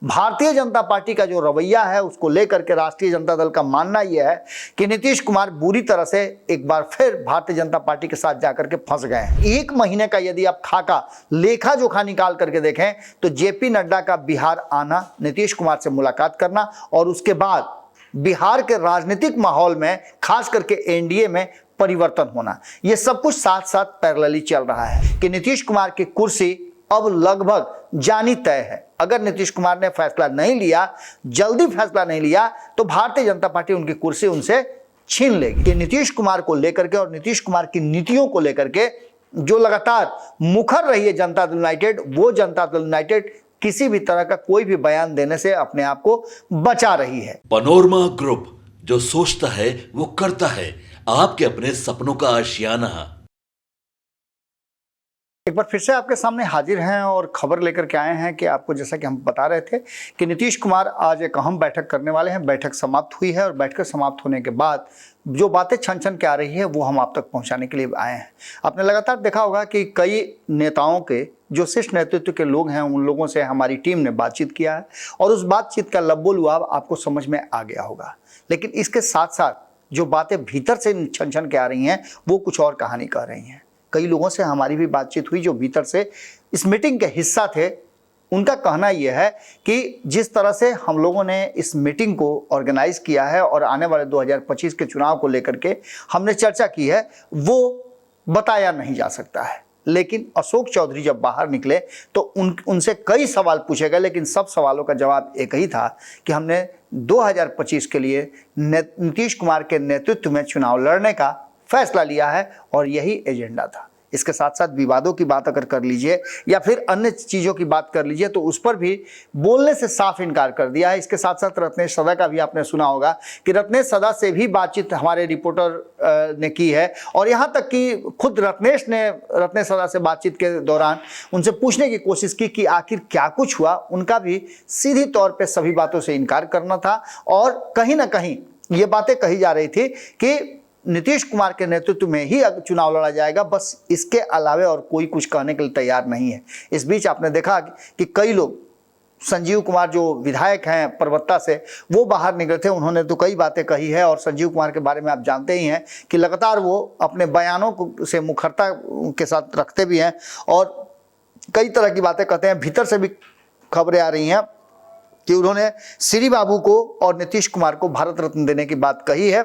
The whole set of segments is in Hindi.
भारतीय जनता पार्टी का जो रवैया है उसको लेकर के राष्ट्रीय जनता दल का मानना यह है कि नीतीश कुमार बुरी तरह से एक बार फिर भारतीय जनता पार्टी के साथ जाकर के फंस गए हैं। एक महीने का यदि आप खाका लेखा जोखा निकाल करके देखें तो जेपी नड्डा का बिहार आना, नीतीश कुमार से मुलाकात करना और उसके बाद बिहार के राजनीतिक माहौल में खास करके एनडीए में परिवर्तन होना, यह सब कुछ साथ साथ पैरेलली चल रहा है कि नीतीश कुमार की कुर्सी अब लगभग जानी तय है। अगर नीतीश कुमार ने फैसला नहीं लिया, जल्दी फैसला नहीं लिया, तो भारतीय जनता पार्टी उनकी कुर्सी उनसे छीन लेगी। कि नीतीश कुमार को लेकर के और नीतीश कुमार की नीतियों को लेकर के जो लगातार मुखर रही है जनता दल यूनाइटेड, वो जनता दल यूनाइटेड किसी भी तरह का कोई भी बयान देने से अपने आप को बचा रही है। पनोरमा ग्रुप, जो सोचता है वो करता है, आपके अपने सपनों का आशियाना। एक बार फिर से आपके सामने हाजिर हैं और खबर लेकर के आए हैं कि आपको, जैसा कि हम बता रहे थे कि नीतीश कुमार आज एक अहम बैठक करने वाले हैं। बैठक समाप्त हुई है और बैठक समाप्त होने के बाद जो बातें छन छन के आ रही है वो हम आप तक पहुंचाने के लिए आए हैं। आपने लगातार देखा होगा कि कई नेताओं के, जो शीर्ष नेतृत्व के लोग हैं, उन लोगों से हमारी टीम ने बातचीत किया है और उस बातचीत का लब्बो लुआब आपको समझ में आ गया होगा। लेकिन इसके साथ साथ जो बातें भीतर से छन छन के आ रही हैं वो कुछ और कहानी कह रही हैं। कई लोगों से हमारी भी बातचीत हुई जो भीतर से इस मीटिंग के हिस्सा थे। उनका कहना यह है कि जिस तरह से हम लोगों ने इस मीटिंग को ऑर्गेनाइज किया है और आने वाले 2025 के चुनाव को लेकर के हमने चर्चा की है, वो बताया नहीं जा सकता है। लेकिन अशोक चौधरी जब बाहर निकले तो उनसे कई सवाल पूछे गए, लेकिन सब सवालों का जवाब एक ही था कि हमने 2025 के लिए नीतीश कुमार के नेतृत्व में चुनाव लड़ने का फैसला लिया है और यही एजेंडा था। इसके साथ साथ विवादों की बात अगर कर लीजिए या फिर अन्य चीज़ों की बात कर लीजिए तो उस पर भी बोलने से साफ इनकार कर दिया है। इसके साथ साथ रत्नेश सदा का भी आपने सुना होगा कि रत्नेश सदा से भी बातचीत हमारे रिपोर्टर ने की है और यहाँ तक कि खुद रत्नेश ने रत्नेश सदा से बातचीत के दौरान उनसे पूछने की कोशिश की कि आखिर क्या कुछ हुआ। उनका भी सीधी तौर पर सभी बातों से इनकार करना था और कहीं ना कहीं ये बातें कही जा रही थी कि नीतीश कुमार के नेतृत्व में ही चुनाव लड़ा जाएगा, बस इसके अलावे और कोई कुछ कहने के लिए तैयार नहीं है। इस बीच आपने देखा कि कई लोग, संजीव कुमार जो विधायक हैं परबत्ता से, वो बाहर निकले थे। उन्होंने तो कई बातें कही है और संजीव कुमार के बारे में आप जानते ही हैं कि लगातार वो अपने बयानों से मुखरता के साथ रखते भी हैं और कई तरह की बातें कहते हैं। भीतर से भी खबरें आ रही हैं कि उन्होंने श्री बाबू को और नीतीश कुमार को भारत रत्न देने की बात कही है,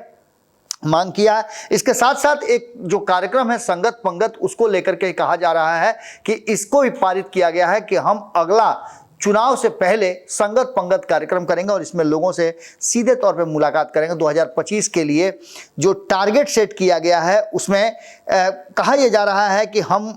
मांग किया है। इसके साथ साथ एक जो कार्यक्रम है संगत पंगत, उसको लेकर के कहा जा रहा है कि इसको भी पारित किया गया है कि हम अगला चुनाव से पहले संगत पंगत कार्यक्रम करेंगे और इसमें लोगों से सीधे तौर पे मुलाकात करेंगे। 2025 के लिए जो टारगेट सेट किया गया है उसमें कहा यह जा रहा है कि हम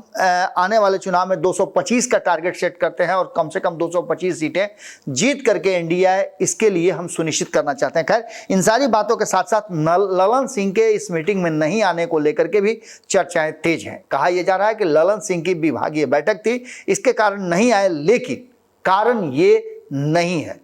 आने वाले चुनाव में 225 का टारगेट सेट करते हैं और कम से कम 225 सीटें जीत करके एनडीए, इसके लिए हम सुनिश्चित करना चाहते हैं। खैर, इन सारी बातों के साथ साथ ललन सिंह के इस मीटिंग में नहीं आने को लेकर के भी चर्चाएं तेज हैं। कहा यह जा रहा है कि ललन सिंह की विभागीय बैठक थी, इसके कारण नहीं आए, लेकिन कारण ये नहीं है।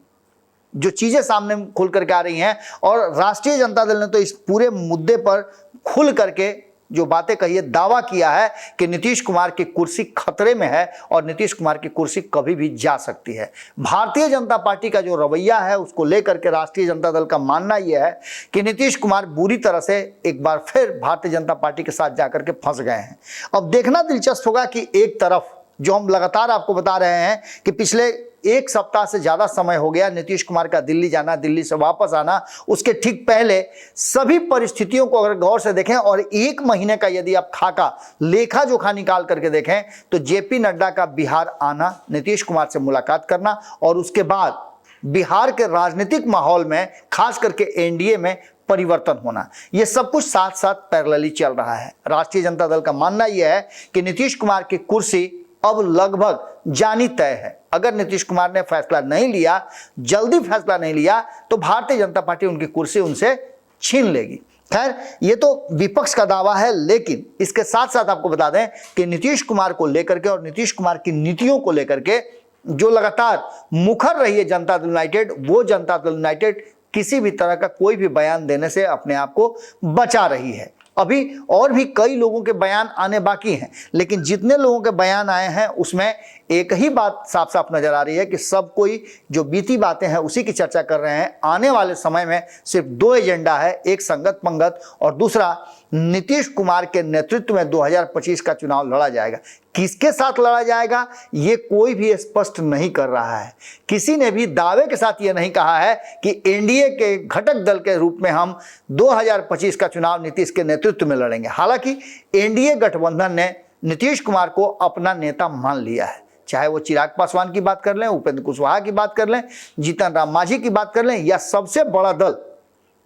जो चीजें सामने खुल करके आ रही हैं और राष्ट्रीय जनता दल ने तो इस पूरे मुद्दे पर खुल करके जो बातें कही है, दावा किया है कि नीतीश कुमार की कुर्सी खतरे में है और नीतीश कुमार की कुर्सी कभी भी जा सकती है। भारतीय जनता पार्टी का जो रवैया है उसको लेकर के राष्ट्रीय जनता दल का मानना यह है कि नीतीश कुमार बुरी तरह से एक बार फिर भारतीय जनता पार्टी के साथ जाकर के फंस गए हैं। अब देखना दिलचस्प होगा कि एक तरफ जो हम लगातार आपको बता रहे हैं कि पिछले एक सप्ताह से ज़्यादा समय हो गया नीतीश कुमार का दिल्ली जाना, दिल्ली से वापस आना, उसके ठीक पहले सभी परिस्थितियों को अगर गौर से देखें और एक महीने का यदि आप खाका लेखा जोखा निकाल करके देखें तो जेपी नड्डा का बिहार आना, नीतीश कुमार से मुलाकात करना और उसके बाद बिहार के राजनीतिक माहौल में खास करके एनडीए में परिवर्तन होना, यह सब कुछ साथ साथ पैरेलली चल रहा है। राष्ट्रीय जनता दल का मानना यह है कि नीतीश कुमार की कुर्सी अब लगभग जानी तय है। अगर नीतीश कुमार ने फैसला नहीं लिया, जल्दी फैसला नहीं लिया, तो भारतीय जनता पार्टी उनकी कुर्सी उनसे छीन लेगी। खैर, ये तो विपक्ष का दावा है, लेकिन इसके साथ साथ आपको बता दें कि नीतीश कुमार को लेकर के और नीतीश कुमार की नीतियों को लेकर के जो लगातार मुखर रही है जनता दल यूनाइटेड, वो जनता दल यूनाइटेड किसी भी तरह का कोई भी बयान देने से अपने आप को बचा रही है। अभी और भी कई लोगों के बयान आने बाकी हैं, लेकिन जितने लोगों के बयान आए हैं उसमें एक ही बात साफ साफ नजर आ रही है कि सब कोई जो बीती बातें हैं उसी की चर्चा कर रहे हैं। आने वाले समय में सिर्फ दो एजेंडा है, एक संगत पंगत और दूसरा नीतीश कुमार के नेतृत्व में 2025 का चुनाव लड़ा जाएगा। किसके साथ लड़ा जाएगा ये कोई भी स्पष्ट नहीं कर रहा है। किसी ने भी दावे के साथ ये नहीं कहा है कि एनडीए के घटक दल के रूप में हम 2025 का चुनाव नीतीश के नेतृत्व में लड़ेंगे। हालांकि एनडीए गठबंधन ने नीतीश कुमार को अपना नेता मान लिया है, चाहे वो चिराग पासवान की बात कर लें, उपेंद्र कुशवाहा की बात कर लें, जीतन राम मांझी की बात कर लें, या सबसे बड़ा दल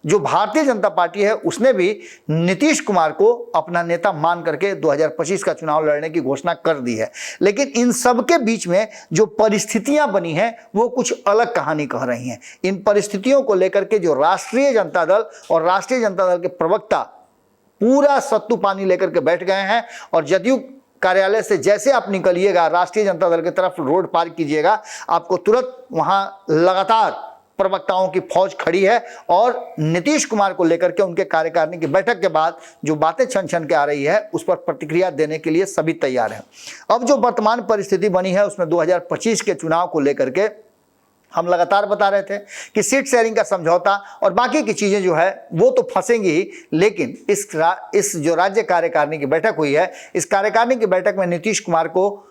जो भारतीय जनता पार्टी है उसने भी नीतीश कुमार को अपना नेता मान करके 2025 का चुनाव लड़ने की घोषणा कर दी है। लेकिन इन सब के बीच में जो परिस्थितियां बनी हैं वो कुछ अलग कहानी कह रही हैं। इन परिस्थितियों को लेकर के जो राष्ट्रीय जनता दल और राष्ट्रीय जनता दल के प्रवक्ता पूरा सत्तू पानी लेकर के बैठ गए हैं और जदयू कार्यालय से जैसे आप निकलिएगा राष्ट्रीय जनता दल की तरफ रोड पार कीजिएगा, आपको तुरंत वहां लगातार प्रवक्ताओं की फौज खड़ी है और नीतीश कुमार को लेकर के उनके कार्यकारिणी की बैठक के बाद जो बातें छन छन के आ रही है उस पर प्रतिक्रिया देने के लिए सभी तैयार हैं। अब जो वर्तमान परिस्थिति बनी है उसमें 2025 के चुनाव को लेकर के हम लगातार बता रहे थे कि सीट शेयरिंग का समझौता और बाकी की चीजें जो है वो तो फंसेंगी ही, लेकिन इस जो राज्य कार्यकारिणी की बैठक हुई है, इस कार्यकारिणी की बैठक में नीतीश कुमार को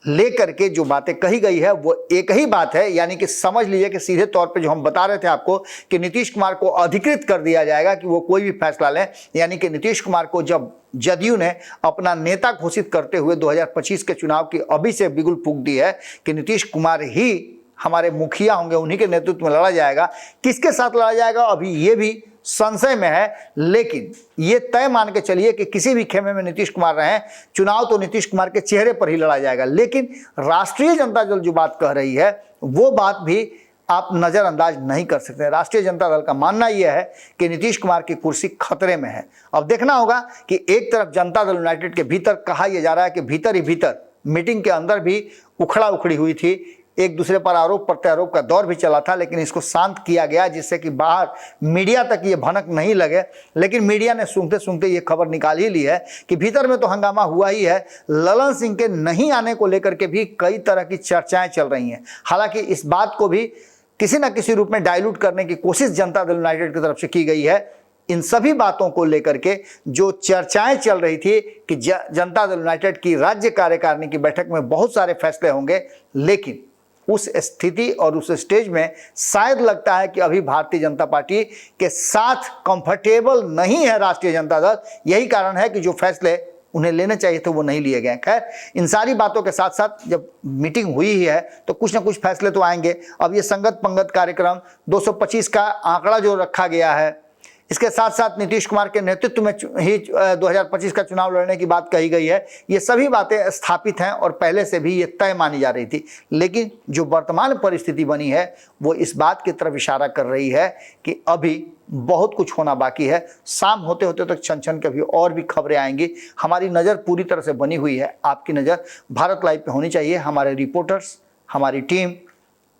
लेकर के जो बातें कही गई है वो एक ही बात है, यानी कि समझ लीजिए कि सीधे तौर पे जो हम बता रहे थे आपको कि नीतीश कुमार को अधिकृत कर दिया जाएगा कि वो कोई भी फैसला लें। यानी कि नीतीश कुमार को जब जदयू ने अपना नेता घोषित करते हुए 2025 के चुनाव की अभी से बिगुल फूंक दी है कि नीतीश कुमार ही हमारे मुखिया होंगे, उन्हीं के नेतृत्व में लड़ा जाएगा। किसके साथ लड़ा जाएगा अभी ये भी संशय में है, लेकिन ये तय मान के चलिए कि किसी भी खेमे में नीतीश कुमार रहें, चुनाव तो नीतीश कुमार के चेहरे पर ही लड़ा जाएगा। लेकिन राष्ट्रीय जनता दल जो बात कह रही है वो बात भी आप नजरअंदाज नहीं कर सकते। राष्ट्रीय जनता दल का मानना यह है कि नीतीश कुमार की कुर्सी खतरे में है। अब देखना होगा कि एक तरफ जनता दल यूनाइटेड के भीतर कहा यह जा रहा है कि भीतर ही भीतर मीटिंग के अंदर भी उखड़ा उखड़ी हुई थी, एक दूसरे पर आरोप प्रत्यारोप का दौर भी चला था, लेकिन इसको शांत किया गया जिससे कि बाहर मीडिया तक ये भनक नहीं लगे। लेकिन मीडिया ने सूंघते सूंघते ये खबर निकाल ही ली है कि भीतर में तो हंगामा हुआ ही है। ललन सिंह के नहीं आने को लेकर के भी कई तरह की चर्चाएं चल रही हैं। हालांकि इस बात को भी किसी न किसी रूप में डाइल्यूट करने की कोशिश जनता दल यूनाइटेड की तरफ से की गई है। इन सभी बातों को लेकर के जो चर्चाएं चल रही थी कि जनता दल यूनाइटेड की राज्य कार्यकारिणी की बैठक में बहुत सारे फैसले होंगे, लेकिन उस स्थिति और उस स्टेज में शायद लगता है कि अभी भारतीय जनता पार्टी के साथ कंफर्टेबल नहीं है राष्ट्रीय जनता दल। यही कारण है कि जो फैसले उन्हें लेने चाहिए थे वो नहीं लिए गए। खैर, इन सारी बातों के साथ साथ जब मीटिंग हुई ही है तो कुछ ना कुछ फैसले तो आएंगे। अब ये संगत पंगत कार्यक्रम 225 का आंकड़ा जो रखा गया है, इसके साथ साथ नीतीश कुमार के नेतृत्व में ही 2025 का चुनाव लड़ने की बात कही गई है, ये सभी बातें स्थापित हैं और पहले से भी ये तय मानी जा रही थी। लेकिन जो वर्तमान परिस्थिति बनी है वो इस बात की तरफ इशारा कर रही है कि अभी बहुत कुछ होना बाकी है। शाम होते होते तक छन छन के भी और भी खबरें आएंगी। हमारी नज़र पूरी तरह से बनी हुई है, आपकी नज़र भारत लाइव पे होनी चाहिए। हमारे रिपोर्टर्स, हमारी टीम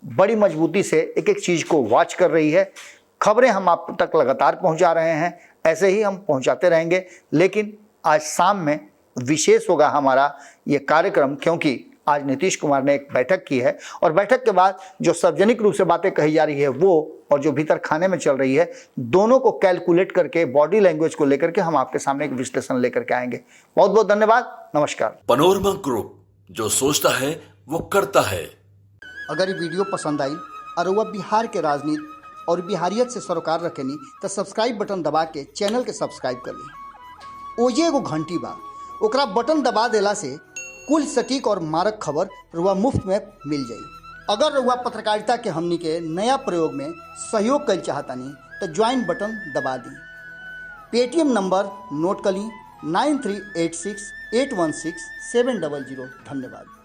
बड़ी मजबूती से एक एक चीज़ को वॉच कर रही है। खबरें हम आप तक लगातार पहुंचा रहे हैं, ऐसे ही हम पहुंचाते रहेंगे। लेकिन आज शाम में विशेष होगा हमारा ये कार्यक्रम, क्योंकि आज नीतीश कुमार ने एक बैठक की है और बैठक के बाद जो सार्वजनिक रूप से बातें कही जा रही है वो और जो भीतर खाने में चल रही है, दोनों को कैलकुलेट करके बॉडी लैंग्वेज को लेकर के हम आपके सामने एक विश्लेषण लेकर के आएंगे। बहुत बहुत धन्यवाद, नमस्कार। पनोरमा ग्रुप, जो सोचता है वो करता है। अगर ये वीडियो पसंद आई और वह बिहार के राजनीति और बिहारियत से सरोकार रखेनी तो सब्सक्राइब बटन दबा के चैनल के सब्सक्राइब कर ली। ओजे एगो घंटी बा, ओकरा बटन दबा देला से कुल सटीक और मारक खबर रुआ मुफ्त में मिल जाई। अगर रुआ पत्रकारिता के हमनी के नया प्रयोग में सहयोग कर चाहतानी तो ज्वाइन बटन दबा दी। पेटीएम नंबर नोट कर ली 9386816700। धन्यवाद।